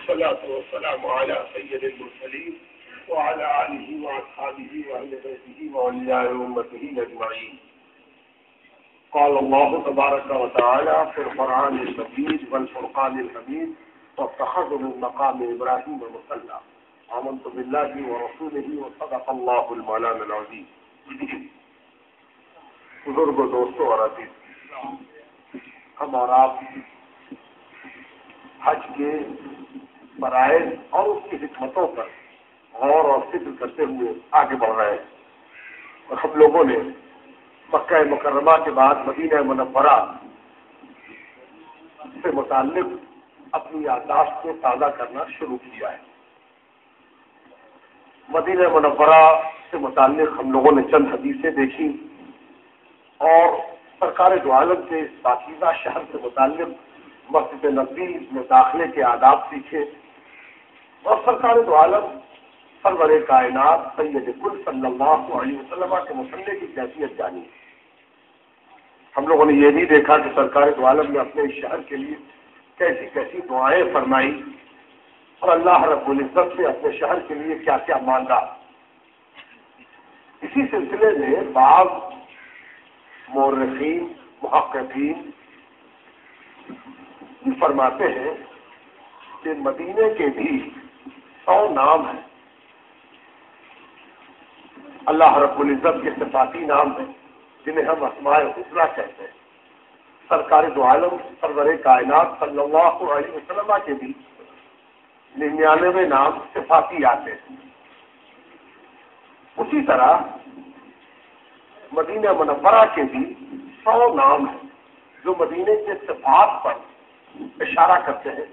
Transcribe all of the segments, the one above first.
والصلاة والسلام على سيد المرسلين وعلى آله وأصحابه وأهل بيته وأولياء أمته أجمعين. قال الله تبارك وتعالى في القرآن المجيد والفرقان الحميد واتخذوا من مقام إبراهيم مصلى آمنت بالله ورسوله وصدق الله المولانا العظيم. بزرگوں، دوستوں اور عزیز، ہم اور آپ حج کے فرائض اور اس کی حکمتوں پر غور اور فکر کرتے ہوئے آگے بڑھ رہے ہیں، اور ہم لوگوں نے مکہ مکرمہ کے بعد مدینہ منورہ سے متعلق اپنی یادداشت کو تازہ کرنا شروع کیا ہے. مدینہ منورہ سے متعلق ہم لوگوں نے چند حدیثیں دیکھی اور سرکار دو عالم کے اس پاکیزہ شہر سے متعلق مسجد نبوی میں داخلے کے آداب سیکھے، اور سرکار دو عالم سرور کائنات سید کل صلی اللہ علیہ وسلم کے مصلی کی کیفیت جانی. ہم لوگوں نے یہ بھی دیکھا کہ سرکار دو عالم نے اپنے اس شہر کے لیے کیسی کیسی دعائیں فرمائی اور اللہ رب العزت سے اپنے شہر کے لیے کیا کیا مانگا. اسی سلسلے میں بعض مورخین محققین فرماتے ہیں کہ مدینے کے بھی 100 نام ہیں، اللہ رب العزت کے صفاتی نام ہیں جنہیں ہم اسماء الحسنی کہتے ہیں. سرکار دو عالم سرور کائنات صلی اللہ علیہ وسلم کے بھی 99 نام صفاتی آتے ہیں. اسی طرح مدینہ منورہ کے بھی 100 نام ہیں جو مدینے کے صفات پر اشارہ کرتے ہیں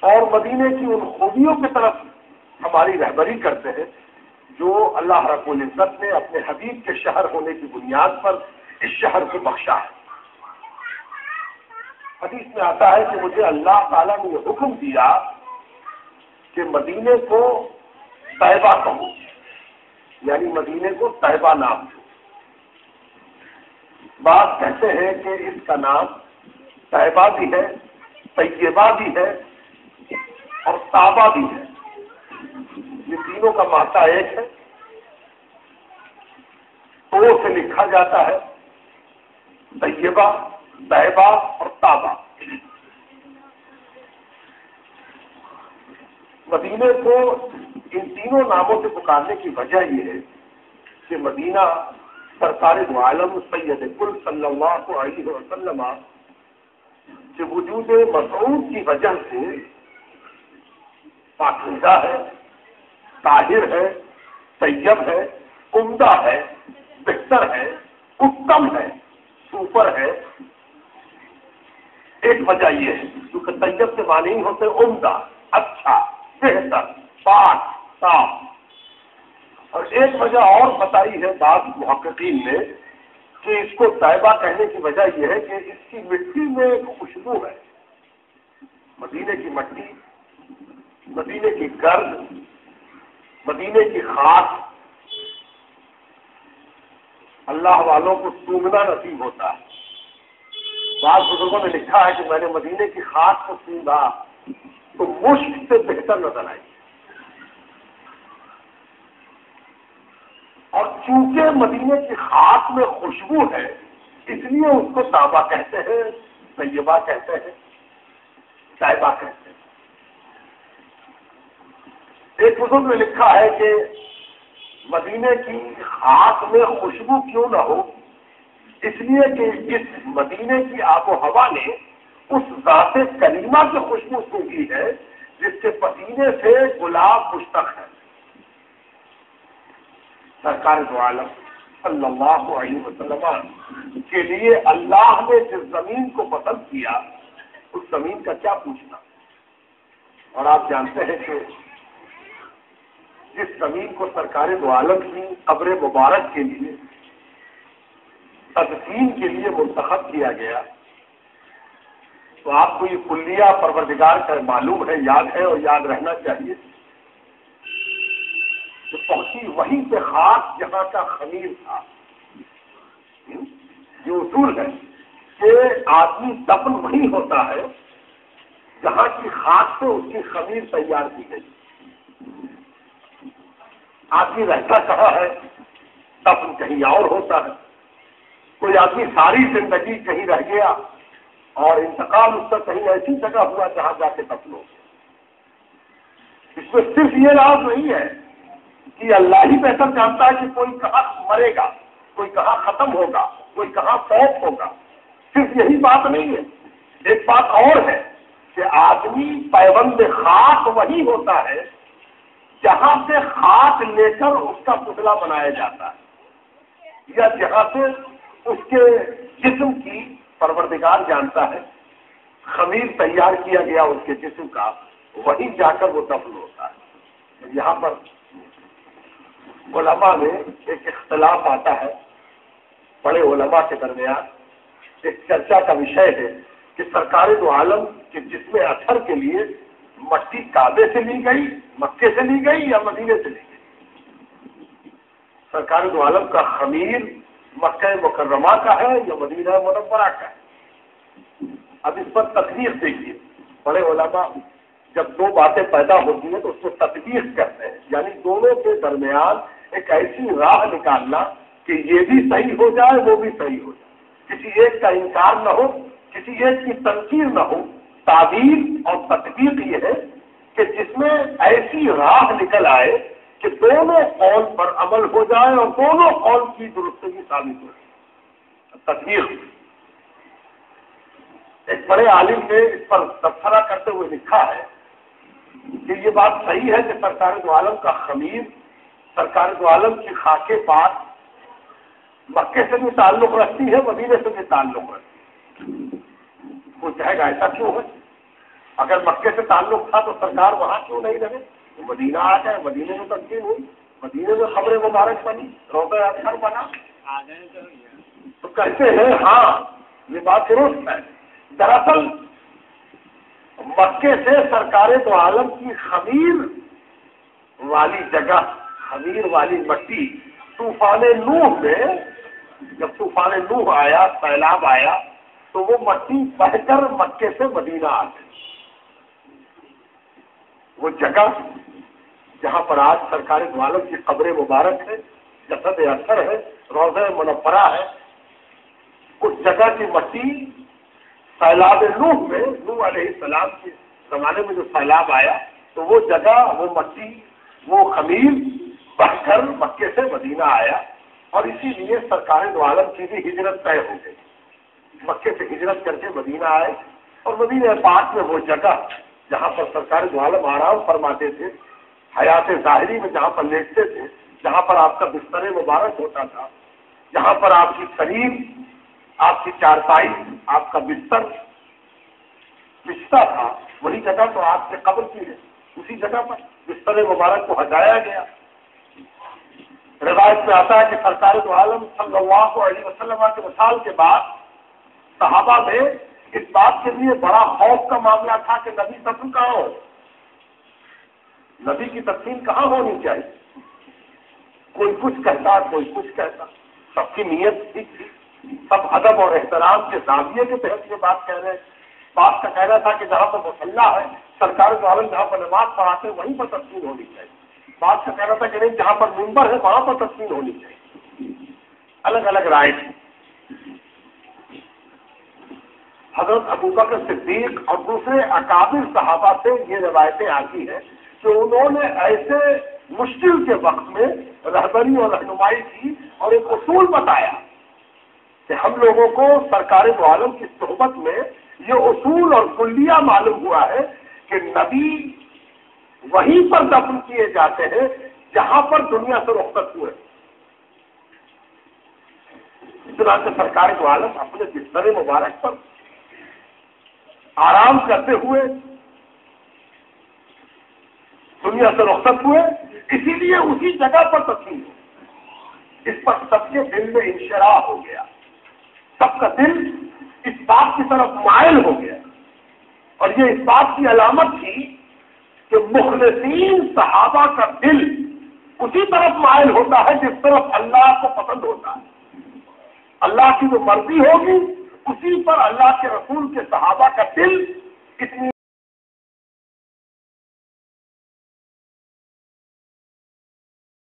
اور مدینے کی ان خوبیوں کی طرف ہماری رہبری کرتے ہیں جو اللہ رب العزت نے اپنے حبیب کے شہر ہونے کی بنیاد پر اس شہر کو بخشا ہے. حدیث میں آتا ہے کہ مجھے اللہ تعالیٰ نے یہ حکم دیا کہ مدینے کو طیبہ کہوں، یعنی مدینے کو طیبہ نام دو. بعض کہتے ہیں کہ اس کا نام طیبہ بھی ہے، طیبہ بھی ہے اور طابہ بھی ہے. یہ تینوں کا معنی ایک ہے. تو سے لکھا جاتا ہے طیبہ، طیبہ اور طابہ. مدینے کو ان تینوں ناموں سے پکارنے کی وجہ یہ ہے کہ مدینہ سرکار دو عالم سید کل صلی اللہ علیہ وسلم کے وجود مسعود کی وجہ سے پاکیزہ ہے، طاہر ہے، طیب ہے، عمدہ ہے، بہتر ہے، اتم ہے، سپر ہے. ایک وجہ یہ ہے کیونکہ طیب کے معنی ہی ہوتے عمدہ، اچھا، بہتر، پاک، صاف. اور ایک وجہ اور بتائی ہے بعض محققین نے کہ اس کو طیبہ کہنے کی وجہ یہ ہے کہ اس کی مٹی میں ایک خوشبو ہے. مدینے کی مٹی، مدینے کی گرد، مدینے کی خاک اللہ والوں کو سونگنا نصیب ہوتا ہے. بعض بزرگوں نے لکھا ہے کہ میں نے مدینے کی خاک کو سونگا تو مشک سے بہتر نظر آئی. اور چونکہ مدینے کی خاک میں خوشبو ہے اس لیے اس کو طابہ کہتے ہیں، طیبہ کہتے ہیں، طیبہ کہتے ہیں. ایک بزرگ نے لکھا ہے کہ مدینے کی خاک میں خوشبو کیوں نہ ہو، اس لیے کہ اس مدینے کی آب و ہوا نے اس ذات کریمہ کی خوشبو سونگھی ہے جس کے پسینے سے گلاب مشتق ہے. سرکار دو عالم صلی اللہ علیہ وسلم کے لیے اللہ نے جس زمین کو پسند کیا اس زمین کا کیا پوچھنا. اور آپ جانتے ہیں کہ جس زمین کو سرکار دو عالم کی قبر مبارک کے لیے تدفین کے لیے منتخب کیا گیا تو آپ کو یہ کلیہ پروردگار کا معلوم ہے، یاد ہے اور یاد رہنا چاہیے کہ پہنچی وہیں سے خاک جہاں کا خمیر تھا. یہ اصول ہے کہ آدمی دفن وہی ہوتا ہے جہاں کی خاک سے اس کی خمیر تیار کی گئی. آدمی رہتا کہاں ہے؟ دفن کہیں اور ہوتا ہے. کوئی آدمی ساری زندگی کہیں رہ گیا اور انتقال اس کا کہیں ایسی جگہ ہوا جہاں جا کے دفن ہو. اس میں صرف یہ راز نہیں ہے کہ اللہ ہی بہتر جانتا ہے کہ کوئی کہاں مرے گا، کوئی کہاں ختم ہوگا، کوئی کہاں فوت ہوگا. صرف یہی بات نہیں ہے، ایک بات اور ہے کہ آدمی پیوند خاک وہی ہوتا ہے جہاں سے خاک لے کر اس کا پتلا بنایا جاتا ہے، یا جہاں سے اس کے جسم کی پروردگار جانتا ہے خمیر تیار کیا گیا اس کے جسم کا، وہیں جا کر وہ دفن ہوتا ہے. یہاں پر علماء میں ایک اختلاف آتا ہے، بڑے علماء کے درمیان ایک چرچا کا وشے ہے کہ سرکار دو عالم کے جسم اثر کے لیے مٹی کعبے سے لی گئی، مکے سے لی گئی یا مدینے سے لی گئی. سرکار دو عالم کا خمیر مکہ مکرمہ کا ہے یا مدینہ منورہ کا ہے. اب اس پر تطبیق دیکھیے، بڑے علماء جب دو باتیں پیدا ہوتی ہیں تو اس کو تطبیق کرتے ہیں، یعنی دونوں کے درمیان ایک ایسی راہ نکالنا کہ یہ بھی صحیح ہو جائے وہ بھی صحیح ہو جائے، کسی ایک کا انکار نہ ہو، کسی ایک کی تنقیر نہ ہو. تعبیر اور تطبیق یہ ہے کہ جس میں ایسی راہ نکل آئے کہ دونوں قول پر عمل ہو جائے اور دونوں قول کی درستگی ثابت ہو جائے. تطبیق ایک بڑے عالم نے اس پر تبصرہ کرتے ہوئے لکھا ہے کہ یہ بات صحیح ہے کہ سرکار دو عالم کا خمیر سرکار دو عالم کی خاک پاک مکے سے بھی تعلق رکھتی ہے، مدینے سے بھی تعلق رکھتی ہے. وہ کہے گا ایسا کیوں ہے؟ اگر مکے سے تعلق تھا تو سرکار وہاں کیوں نہیں رہے؟ تو مدینہ آ گئے، مدینے میں تدفین ہوئی، مدینے میں خبر مبارک بنی، روضہ اطہر بنا. تو کہتے ہیں ہاں یہ بات درست ہے. دراصل مکے سے سرکار دو عالم کی خمیر والی جگہ، خمیر والی مٹی طوفان نوح میں جب طوفان نوح آیا، سیلاب آیا تو وہ مٹی بہ کر مکے سے مدینہ آ گئی. وہ جگہ جہاں پر آج سرکار دو عالم کی قبر مبارک ہے، جسد اثر ہے، روضہ منورہ ہے، اس جگہ کی مٹی سیلاب نوح میں، نوح علیہ السلام کے زمانے میں جو سیلاب آیا تو وہ جگہ، وہ مٹی، وہ خمیر بہ کر مکے سے مدینہ آیا. اور اسی لیے سرکار دو عالم کی بھی ہجرت طے ہو گئی. مکے سے ہجرت کر کے مدینہ آئے اور مدینہ پاک میں وہ جگہ جہاں پر سرکار دو عالم آرام فرماتے تھے، حیات ظاہری میں جہاں پر لیٹتے تھے، جہاں پر آپ کا بستر مبارک ہوتا تھا، جہاں پر آپ کی سریر، آپ کی چارپائی، آپ کا بستر بچتا تھا، وہی جگہ تو آپ کے قبر کی ہے. اسی جگہ پر بستر مبارک کو ہٹایا گیا. روایت میں آتا ہے کہ سرکار دو عالم صلی اللہ علیہ وسلم کے وصال کے بعد صحابہ میں اس بات کے لیے بڑا خوف کا معاملہ تھا کہ نبی دفن کہاں ہو، نبی کی تدفین کہاں ہونی چاہیے. کوئی کچھ کہتا، کوئی کچھ کہتا، سب کی نیت ٹھیک تھی، سب ادب اور احترام کے زاویے کے تحت یہ بات کہہ رہے ہیں. بات کا کہنا تھا کہ جہاں پر مصلی ہے، سرکار دو عالم جہاں پر نماز پڑھاتے ہیں وہیں پر تدفین ہونی چاہیے. بات کا کہنا تھا کہ نہیں، جہاں پر منبر ہے وہاں پر تدفین ہونی چاہیے. الگ الگ رائے. حضرت ابوبکر صدیق اور دوسرے اکابر صحابہ سے یہ روایتیں آتی ہیں کہ انہوں نے ایسے مشکل کے وقت میں رہبری اور رہنمائی کی اور ایک اصول بتایا کہ ہم لوگوں کو سرکار دو عالم کی صحبت میں یہ اصول اور کلیہ معلوم ہوا ہے کہ نبی وہیں پر دفن کیے جاتے ہیں جہاں پر دنیا سے رخصت ہوئے. اس طرح سے سرکار دو عالم اپنے بستر مبارک پر آرام کرتے ہوئے دنیا سے رخصت ہوئے، اسی لیے اسی جگہ پر تدفین ہوئے. اس پر سب کے دل میں انشراح ہو گیا، سب کا دل اس بات کی طرف مائل ہو گیا. اور یہ اس بات کی علامت تھی کہ مخلصین صحابہ کا دل اسی طرف مائل ہوتا ہے جس طرف اللہ کو پسند ہوتا ہے. اللہ کی جو مرضی ہوگی اسی پر اللہ کے رسول کے صحابہ کا دل اتنی